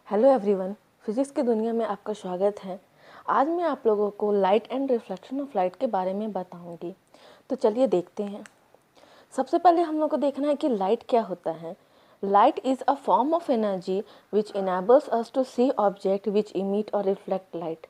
Hello everyone, physics की दुनिया में आपका स्वागत है। आज मैं आप लोगों को light and reflection of light के बारे में बताऊंगी। तो चलिए देखते हैं। सबसे पहले हम लोग को देखना है कि लाइट क्या होता है। Light is a form of energy which enables us to see object which emit or reflect light.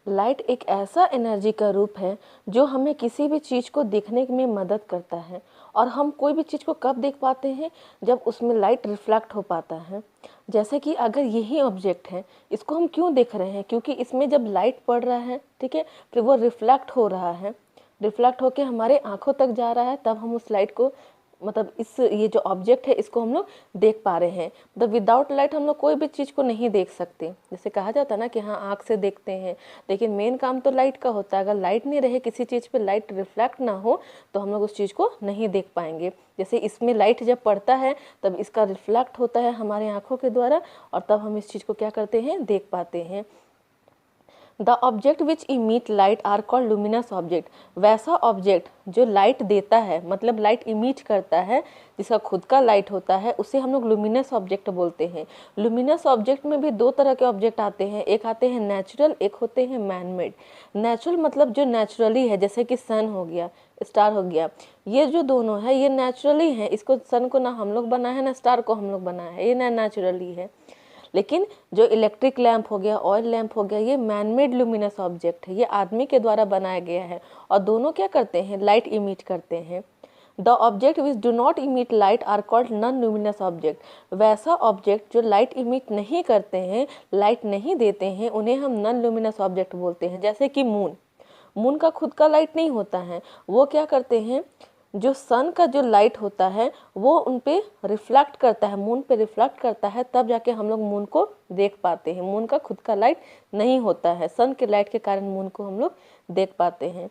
Light एक ऐसा एनर्जी का रूप है जो हमें किसी भी चीज़ को देखने में मदद करता है। और हम कोई भी चीज़ को कब देख पाते हैं? जब उसमें लाइट रिफ्लेक्ट हो पाता है। जैसे कि अगर यही ऑब्जेक्ट है, इसको हम क्यों देख रहे हैं? क्योंकि इसमें जब लाइट पड़ रहा है, ठीक है, फिर वो रिफ्लेक्ट हो रहा है, रिफ्लेक्ट होके हमारे आंखों तक जा रहा है, तब हम उस लाइट को मतलब ये जो ऑब्जेक्ट है इसको हम लोग देख पा रहे हैं। मतलब विदाउट लाइट हम लोग कोई भी चीज़ को नहीं देख सकते। जैसे कहा जाता है ना कि हाँ आँख से देखते हैं, लेकिन मेन काम तो लाइट का होता है। अगर लाइट नहीं रहे, किसी चीज़ पे लाइट रिफ्लेक्ट ना हो, तो हम लोग उस चीज़ को नहीं देख पाएंगे। जैसे इसमें लाइट जब पड़ता है तब इसका रिफ्लेक्ट होता है हमारे आँखों के द्वारा, और तब हम इस चीज़ को क्या करते हैं, देख पाते हैं। The object which emit light are called luminous object. वैसा ऑब्जेक्ट जो लाइट देता है, मतलब लाइट इमिट करता है, जिसका खुद का लाइट होता है, उसे हम लोग लुमिनस ऑब्जेक्ट बोलते हैं। लुमिनस ऑब्जेक्ट में भी दो तरह के ऑब्जेक्ट आते हैं, एक आते हैं नेचुरल, एक होते हैं मैन मेड। नेचुरल मतलब जो नेचुरली है, जैसे कि सन हो गया, स्टार हो गया, ये जो दोनों है ये नेचुरली है। इसको सन को ना हम लोग बनाए हैं, ना स्टार को हम लोग बनाए हैं, ये नेचुरली है। लेकिन जो इलेक्ट्रिक लैंप हो गया, ऑयल लैंप हो गया, ये मैनमेड लुमिनस ऑब्जेक्ट है, ये आदमी के द्वारा बनाया गया है। और दोनों क्या करते हैं, लाइट इमिट करते हैं। The object which do not emit light are called non luminous object. वैसा ऑब्जेक्ट जो लाइट इमिट नहीं करते हैं, लाइट नहीं देते हैं, उन्हें हम नॉन लुमिनस ऑब्जेक्ट बोलते हैं। जैसे कि मून, मून का खुद का लाइट नहीं होता है, वो क्या करते हैं, जो सन का जो लाइट होता है वो उन पे रिफ्लेक्ट करता है, मून पे रिफ्लेक्ट करता है, तब जाके हम लोग मून को देख पाते हैं। मून का खुद का लाइट नहीं होता है, सन के लाइट के कारण मून को हम लोग देख पाते हैं।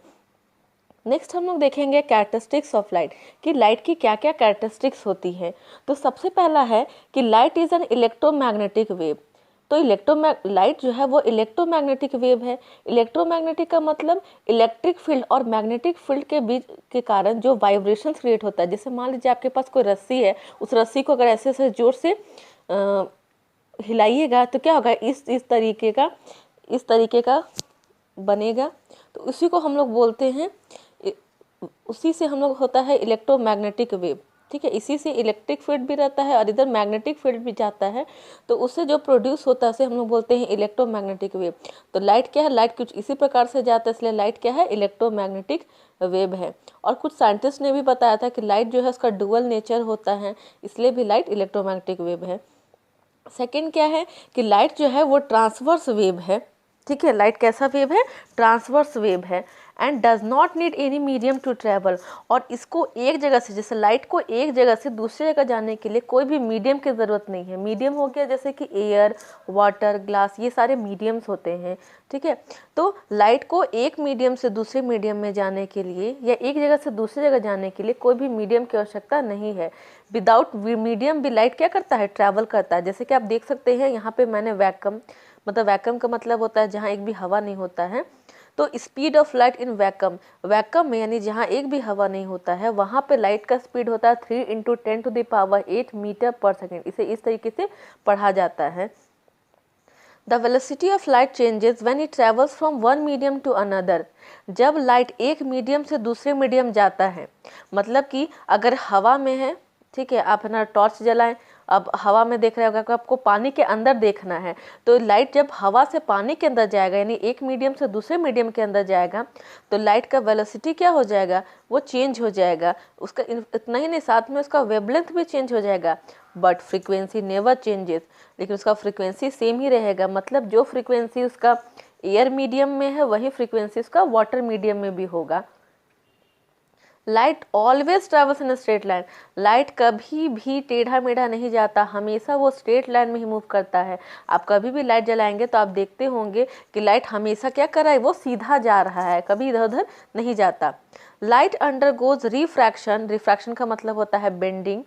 नेक्स्ट हम लोग देखेंगे कैरेक्टरिस्टिक्स ऑफ लाइट, कि लाइट की क्या क्या कैरेक्टरिस्टिक्स होती है। तो सबसे पहला है कि light is an electromagnetic wave. तो लाइट जो है वो इलेक्ट्रोमैग्नेटिक वेव है। इलेक्ट्रोमैग्नेटिक का मतलब इलेक्ट्रिक फील्ड और मैग्नेटिक फील्ड के बीच के कारण जो वाइब्रेशन क्रिएट होता है। जैसे मान लीजिए आपके पास कोई रस्सी है, उस रस्सी को अगर ऐसे ऐसे जोर से हिलाइएगा तो क्या होगा, इस तरीके का बनेगा। तो उसी को हम लोग बोलते हैं, उसी से हम लोग होता है इलेक्ट्रोमैग्नेटिक वेव। ठीक है, इसी से इलेक्ट्रिक फील्ड भी रहता है और इधर मैग्नेटिक फील्ड भी जाता है, तो उससे जो प्रोड्यूस होता है उसे हम लोग बोलते हैं इलेक्ट्रोमैग्नेटिक वेव। तो लाइट क्या है, लाइट कुछ इसी प्रकार से जाता है, इसलिए लाइट क्या है, इलेक्ट्रोमैग्नेटिक वेव है। और कुछ साइंटिस्ट ने भी बताया था कि लाइट जो है उसका डुअल नेचर होता है, इसलिए भी लाइट इलेक्ट्रोमैग्नेटिक वेव है। सेकेंड क्या है कि लाइट जो है वो ट्रांसवर्स वेव है। ठीक है, लाइट कैसा वेव है, ट्रांसवर्स वेव है। And does not need any medium to travel. और इसको एक जगह से, जैसे लाइट को एक जगह से दूसरी जगह जाने के लिए कोई भी मीडियम की ज़रूरत नहीं है। मीडियम हो गया जैसे कि एयर, वाटर, ग्लास, ये सारे मीडियम्स होते हैं। ठीक है, तो लाइट को एक मीडियम से दूसरे मीडियम में जाने के लिए या एक जगह से दूसरी जगह जाने के लिए कोई भी मीडियम की आवश्यकता नहीं है। विदाउट मीडियम भी लाइट क्या करता है, ट्रैवल करता है। जैसे कि आप देख सकते हैं यहाँ पे मैंने वैक्यूम, मतलब वैक्यूम का मतलब होता है जहाँ एक भी हवा नहीं होता है। तो speed of light in vacuum, vacuum में यानी जहाँ एक भी हवा नहीं होता है वहाँ पे लाइट का स्पीड होता है 3 × 10⁸ मीटर पर सेकेंड। इसे इस तरीके से पढ़ा जाता है। The velocity of light changes when it travels from one medium to another. जब लाइट एक मीडियम से दूसरे मीडियम जाता है, मतलब कि अगर हवा में है, ठीक है, आप ना टॉर्च जलाएं, अब हवा में देख रहे होगा कि आपको पानी के अंदर देखना है, तो लाइट जब हवा से पानी के अंदर जाएगा, यानी एक मीडियम से दूसरे मीडियम के अंदर जाएगा, तो लाइट का वेलोसिटी क्या हो जाएगा, वो चेंज हो जाएगा। उसका इतना ही नहीं, साथ में उसका वेवलेंथ भी चेंज हो जाएगा। बट फ्रीक्वेंसी नेवर चेंजेस, लेकिन उसका फ्रीक्वेंसी सेम ही रहेगा। मतलब जो फ्रीक्वेंसी उसका एयर मीडियम में है वही फ्रीक्वेंसी उसका वाटर मीडियम में भी होगा। Light always travels in straight line. Light कभी भी टेढ़ा मेढ़ा नहीं जाता, हमेशा वो स्ट्रेट लाइन में ही मूव करता है। आप कभी भी लाइट जलाएंगे तो आप देखते होंगे कि लाइट हमेशा क्या कर रहा है, वो सीधा जा रहा है, कभी इधर उधर नहीं जाता। लाइट अंडरगोज रिफ्रैक्शन, रिफ्रैक्शन का मतलब होता है बेंडिंग,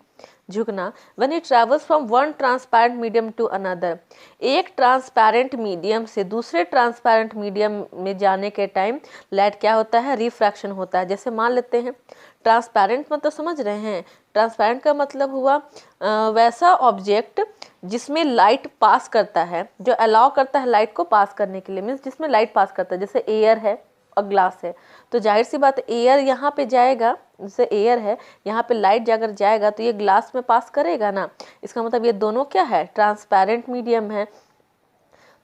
झुकना। When it travels from one transparent medium to another, एक ट्रांसपेरेंट मीडियम से दूसरे ट्रांसपेरेंट मीडियम में जाने के टाइम लाइट क्या होता है, रिफ्रैक्शन होता है। जैसे मान लेते हैं ट्रांसपेरेंट मतलब समझ रहे हैं, ट्रांसपेरेंट का मतलब हुआ वैसा ऑब्जेक्ट जिसमें लाइट पास करता है, जो अलाउ करता है लाइट को पास करने के लिए, मीन्स जिसमें लाइट पास करता है, जैसे एयर है और ग्लास है, तो जाहिर सी बात एयर यहाँ पे जाएगा, जैसे एयर है यहाँ पे लाइट अगर जाएगा तो ये ग्लास में पास करेगा ना, इसका मतलब ये दोनों क्या है, ट्रांसपेरेंट मीडियम है।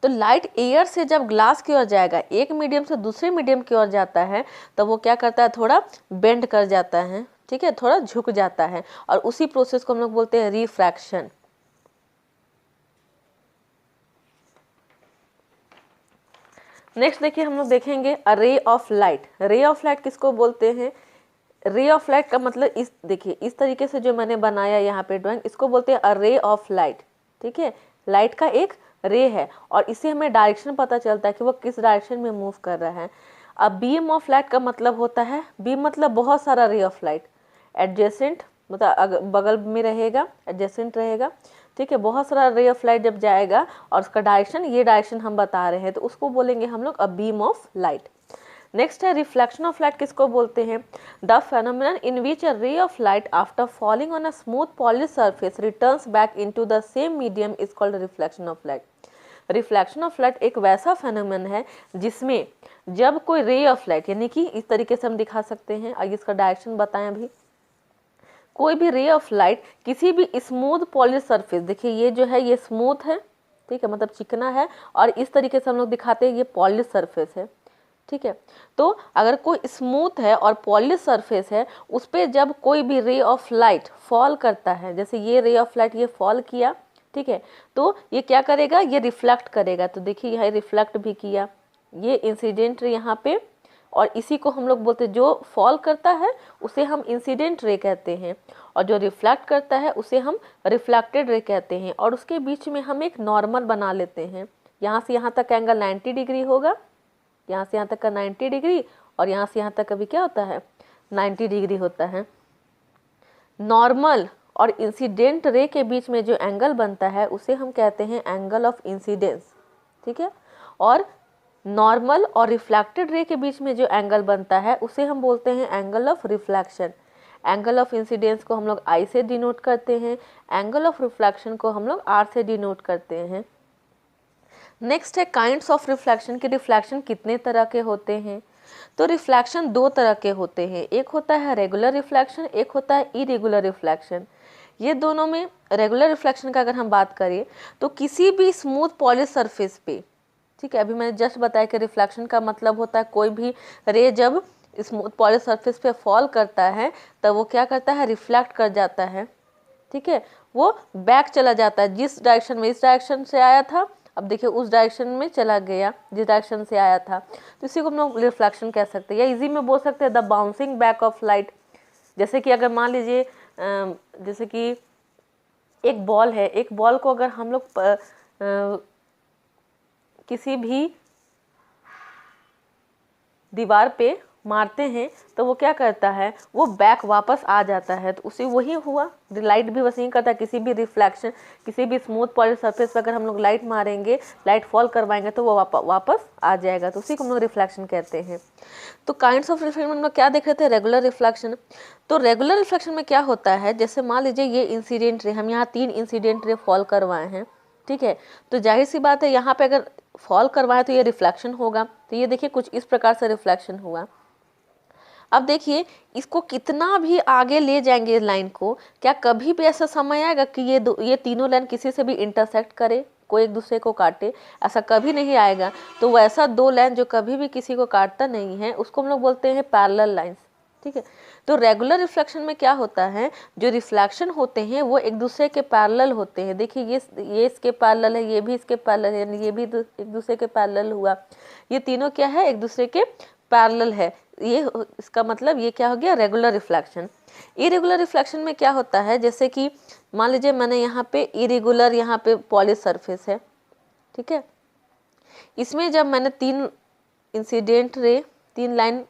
तो लाइट एयर से जब ग्लास की ओर जाएगा, एक मीडियम से दूसरे मीडियम की ओर जाता है, तो वो क्या करता है, थोड़ा बेंड कर जाता है, ठीक है, थोड़ा झुक जाता है, और उसी प्रोसेस को हम लोग बोलते हैं रिफ्रैक्शन। नेक्स्ट देखिए हम लोग देखेंगे रे ऑफ लाइट। रे ऑफ लाइट किसको बोलते हैं? रे ऑफ लाइट का मतलब इस देखिए इस तरीके से जो मैंने बनाया यहाँ पे ड्राइंग, इसको बोलते हैं रे ऑफ लाइट, ठीक है। लाइट का एक रे है और इससे हमें डायरेक्शन पता चलता है कि वो किस डायरेक्शन में मूव कर रहा है। अब बीम ऑफ लाइट का मतलब होता है, बीम मतलब बहुत सारा रे ऑफ लाइट, एडजेसेंट मतलब बगल में रहेगा, एडजेसेंट रहेगा, ठीक है। बहुत सारा रे ऑफ लाइट जब जाएगा और उसका डायरेक्शन ये डायरेक्शन हम बता रहे हैं, तो उसको बोलेंगे हम लोग a beam of light. Next है रिफ्लेक्शन ऑफ लाइट, किसको बोलते हैं? The phenomenon in which a ray of light after falling on a smooth polish surface returns back into the same medium is called reflection of light. Reflection of light एक वैसा फेनोमेन है जिसमें जब कोई रे ऑफ लाइट, यानी कि इस तरीके से हम दिखा सकते हैं, आइए इसका डायरेक्शन बताएं अभी। कोई भी रे ऑफ लाइट किसी भी स्मूथ पॉलिश सरफेस, देखिए ये जो है ये स्मूथ है, ठीक है, मतलब चिकना है, और इस तरीके से हम लोग दिखाते हैं ये पॉलिश सरफेस है, ठीक है। तो अगर कोई स्मूथ है और पॉलिश सरफेस है, उस पर जब कोई भी रे ऑफ लाइट फॉल करता है, जैसे ये रे ऑफ लाइट ये फॉल किया, ठीक है, तो ये क्या करेगा, ये रिफ्लेक्ट करेगा। तो देखिए यह रिफ्लेक्ट भी किया, ये इंसिडेंट रे यहाँ पे, और इसी को हम लोग बोलते हैं, जो फॉल करता है उसे हम इंसिडेंट रे कहते हैं, और जो रिफ्लेक्ट करता है उसे हम रिफ्लेक्टेड रे कहते हैं। और उसके बीच में हम एक नॉर्मल बना लेते हैं, यहाँ से यहाँ तक एंगल 90 डिग्री होगा, यहाँ से यहाँ तक का 90 डिग्री, और यहाँ से यहाँ तक कभी क्या होता है 90 डिग्री होता है। नॉर्मल और इंसिडेंट रे के बीच में जो एंगल बनता है उसे हम कहते हैं एंगल ऑफ इंसिडेंस, ठीक है। और नॉर्मल और रिफ्लेक्टेड रे के बीच में जो एंगल बनता है उसे हम बोलते हैं angle of reflection. Angle of incidence को हम लोग आई से डिनोट करते हैं, एंगल ऑफ रिफ्लेक्शन को हम लोग आर से डिनोट करते हैं। नेक्स्ट है काइंड्स ऑफ रिफ्लेक्शन, के रिफ्लेक्शन कितने तरह के होते हैं? तो रिफ्लेक्शन दो तरह के होते हैं, एक होता है रेगुलर रिफ्लेक्शन, एक होता है इरेगुलर रिफ्लेक्शन। ये दोनों में रेगुलर रिफ्लेक्शन का अगर हम बात करें तो किसी भी स्मूथ पॉलिश सरफेस पे, ठीक है, अभी मैंने जस्ट बताया कि रिफ्लेक्शन का मतलब होता है कोई भी रे जब स्मूथ पॉलिश सरफेस पे फॉल करता है तब वो क्या करता है, रिफ्लेक्ट कर जाता है, ठीक है, वो बैक चला जाता है, जिस डायरेक्शन में इस डायरेक्शन से आया था अब देखिए उस डायरेक्शन में चला गया जिस डायरेक्शन से आया था, तो इसी को हम लोग रिफ्लेक्शन कह सकते हैं, या इजी में बोल सकते हैं the bouncing back of light. जैसे कि अगर मान लीजिए जैसे कि एक बॉल है, एक बॉल को अगर हम लोग किसी भी दीवार पे मारते हैं तो वो क्या करता है, वो बैक वापस आ जाता है, तो उसे वही हुआ, लाइट भी वैसे ही करता है। किसी भी रिफ्लेक्शन, किसी भी स्मूथ पॉलिश सरफेस पर अगर हम लोग लाइट मारेंगे, लाइट फॉल करवाएंगे तो वो वापस आ जाएगा, तो उसी को हम लोग रिफ्लेक्शन कहते हैं। तो काइंड्स ऑफ रिफ्लेक्शन हम लोग क्या देख रहे थे, रेगुलर रिफ्लेक्शन। तो रेगुलर रिफ्लेक्शन में क्या होता है, जैसे मान लीजिए ये इंसिडेंट रे, हम यहाँ 3 इंसिडेंट रे फॉल करवाए हैं, ठीक है, तो जाहिर सी बात है यहाँ पे अगर फॉल करवाए तो ये रिफ्लेक्शन होगा। तो ये देखिए कुछ इस प्रकार से रिफ्लेक्शन हुआ। अब देखिए इसको कितना भी आगे ले जाएंगे लाइन को, क्या कभी भी ऐसा समय आएगा कि ये तीनों लाइन किसी से भी इंटरसेक्ट करे, कोई एक दूसरे को काटे? ऐसा कभी नहीं आएगा। तो वैसा दो लाइन जो कभी भी किसी को काटता नहीं है उसको हम लोग बोलते हैं पैरेलल लाइंस, ठीक है। तो रेगुलर रिफ्लेक्शन में क्या होता है, जो रिफ्लेक्शन होते हैं वो एक दूसरे के पैरेलल होते हैं। देखिए ये इसके पैरेलल है, ये भी इसके पैरेलल है, यानी ये भी एक दूसरे के पैरेलल हुआ। ये तीनों क्या है, एक दूसरे के पैरेलल है। ये इसका मतलब ये क्या हो गया, रेगुलर रिफ्लेक्शन। इरेगुलर रिफ्लेक्शन में क्या होता है, जैसे कि मान लीजिए मैंने यहाँ पे इरेगुलर, यहाँ पे पॉलिश सरफेस है, ठीक है, इसमें जब मैंने 3 इंसिडेंट रे, 3 लाइन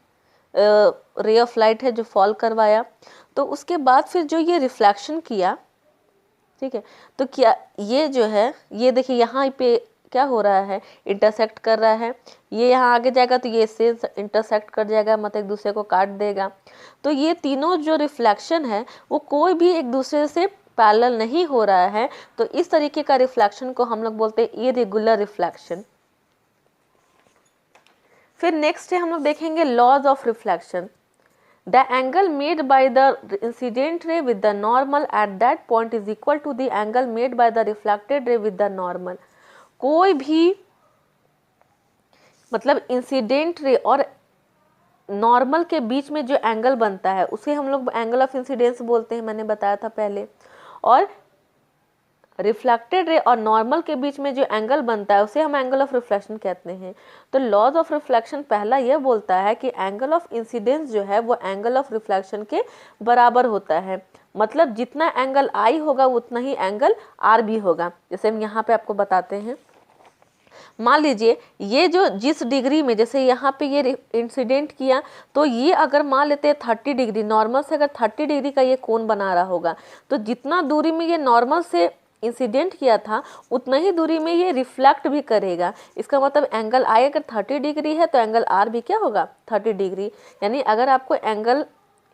रे ऑफ लाइट है जो फॉल करवाया, तो उसके बाद फिर जो ये रिफ्लेक्शन किया, ठीक है, तो क्या ये जो है, ये देखिए यहाँ पे क्या हो रहा है, इंटरसेक्ट कर रहा है। ये यहाँ आगे जाएगा तो ये इससे इंटरसेक्ट कर जाएगा, मतलब एक दूसरे को काट देगा। तो ये तीनों जो रिफ्लेक्शन है वो कोई भी एक दूसरे से पैरेलल नहीं हो रहा है, तो इस तरीके का रिफ्लेक्शन को हम लोग बोलते हैं इरेगुलर रिफ्लेक्शन। फिर नेक्स्ट है हम लोग देखेंगे laws of reflection. The angle made by the incident ray with the normal at that point is equal to the angle made by the reflected ray with the normal। कोई भी मतलब incident ray और normal के बीच में जो angle बनता है उसे हम लोग एंगल ऑफ इंसिडेंस बोलते हैं, मैंने बताया था पहले। और रिफ्लेक्टेड रे और नॉर्मल के बीच में जो एंगल बनता है उसे हम एंगल ऑफ रिफ्लेक्शन कहते हैं। तो लॉज ऑफ रिफ्लेक्शन पहला यह बोलता है कि एंगल ऑफ इंसिडेंस जो है वो एंगल ऑफ रिफ्लेक्शन के बराबर होता है, मतलब जितना एंगल आई होगा उतना ही एंगल आर भी होगा। जैसे हम यहाँ पे आपको बताते हैं, मान लीजिए ये जो जिस डिग्री में, जैसे यहाँ पे ये इंसिडेंट किया, तो ये अगर मान लेते हैं 30 डिग्री, नॉर्मल से अगर 30 डिग्री का ये कोण बना रहा होगा, तो जितना दूरी में ये नॉर्मल से इंसिडेंट किया था उतना ही दूरी में ये रिफ्लेक्ट भी करेगा। इसका मतलब एंगल आई अगर 30 डिग्री है तो एंगल आर भी क्या होगा 30 डिग्री। यानी अगर आपको एंगल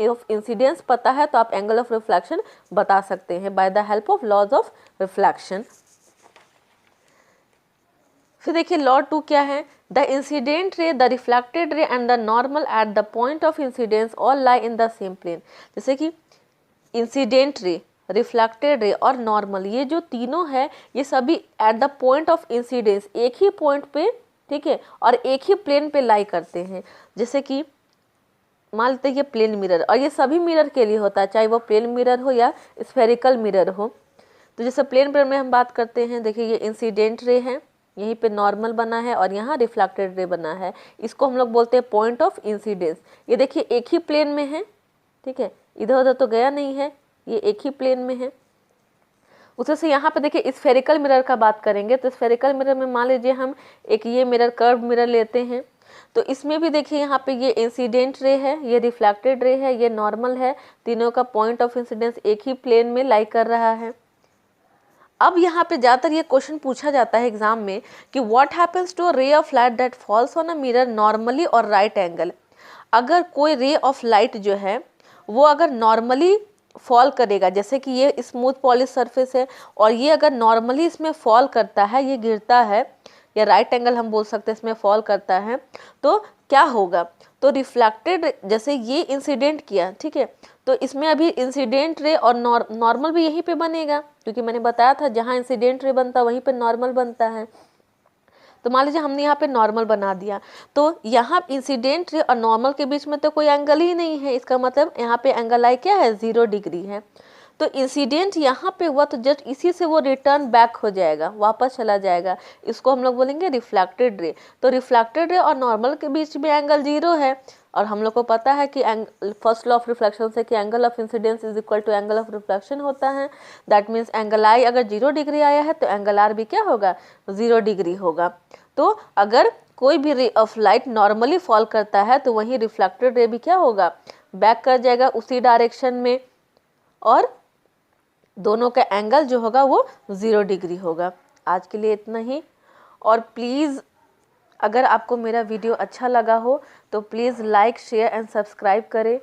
ऑफ इंसिडेंस पता है तो आप एंगल ऑफ रिफ्लेक्शन बता सकते हैं by the help of laws of reflection. फिर देखिए लॉ 2 क्या है, the incident ray, the reflected ray and the normal at the point of incidence all lie in the same plane. जैसे कि incident ray, reflected ray और normal, ये जो तीनों है ये सभी eight the point of incidence एक ही पॉइंट पे, ठीक है, और एक ही प्लेन पे लाई करते हैं। जैसे कि मान लेते हैं ये प्लेन मिरर, और ये सभी मिरर के लिए होता है, चाहे वो प्लेन मिरर हो या स्फेरिकल मिरर हो। तो जैसे प्लेन मिरर में हम बात करते हैं, देखिए ये इंसिडेंट रे है, यहीं पे नॉर्मल बना है और यहाँ रिफ्लेक्टेड रे बना है, इसको हम लोग बोलते हैं पॉइंट ऑफ इंसिडेंस। ये देखिए एक ही प्लेन में है, ठीक है, इधर उधर तो गया नहीं है, ये एक ही प्लेन में है। उसे से यहाँ पे देखिए स्फेरिकल मिरर का बात करेंगे, तो स्फेरिकल मिरर में मान लीजिए हम एक ये मिरर कर्व मिरर लेते हैं, तो इसमें भी देखिए यहाँ पे ये इंसिडेंट रे है, ये रिफ्लेक्टेड रे है, ये नॉर्मल है, तीनों का पॉइंट ऑफ इंसिडेंस एक ही प्लेन में लाई कर रहा है। अब यहाँ पे ज़्यादातर ये क्वेश्चन पूछा जाता है एग्जाम में कि what happens to a ray of light that falls on a mirror normally or right angle. अगर कोई रे ऑफ लाइट जो है वो अगर नॉर्मली फॉल करेगा, जैसे कि ये स्मूथ पॉलिश सरफेस है और ये अगर नॉर्मली इसमें फॉल करता है, ये गिरता है, या राइट एंगल हम बोल सकते हैं इसमें फॉल करता है, तो क्या होगा, तो रिफ्लेक्टेड, जैसे ये इंसिडेंट किया, ठीक है, तो इसमें अभी इंसिडेंट रे और नॉर्मल भी यहीं पे बनेगा, क्योंकि मैंने बताया था जहाँ इंसिडेंट रे बनता वहीं पे नॉर्मल बनता है। तो मान लीजिए हमने यहाँ पे नॉर्मल बना दिया, तो यहाँ इंसिडेंट रे और नॉर्मल के बीच में तो कोई एंगल ही नहीं है, इसका मतलब यहाँ पे एंगल आई क्या है 0 डिग्री है। तो इंसिडेंट यहाँ पे हुआ तो जस्ट इसी से वो रिटर्न बैक हो जाएगा, वापस चला जाएगा, इसको हम लोग बोलेंगे रिफ्लेक्टेड रे। तो रिफ्लेक्टेड रे और नॉर्मल के बीच में एंगल 0 है, और हम लोग को पता है कि फर्स्ट लॉ ऑफ रिफ्लेक्शन से कि angle of incidence is equal to angle of reflection होता है। दैट मीन्स एंगल आई अगर 0 डिग्री आया है तो एंगल आर भी क्या होगा 0 डिग्री होगा। तो अगर कोई भी रे ऑफ लाइट नॉर्मली फॉल करता है तो वहीं रिफ्लेक्टेड रे भी क्या होगा बैक कर जाएगा उसी डायरेक्शन में, और दोनों का एंगल जो होगा वो 0 डिग्री होगा। आज के लिए इतना ही, और प्लीज़ अगर आपको मेरा वीडियो अच्छा लगा हो तो please like share and subscribe करें।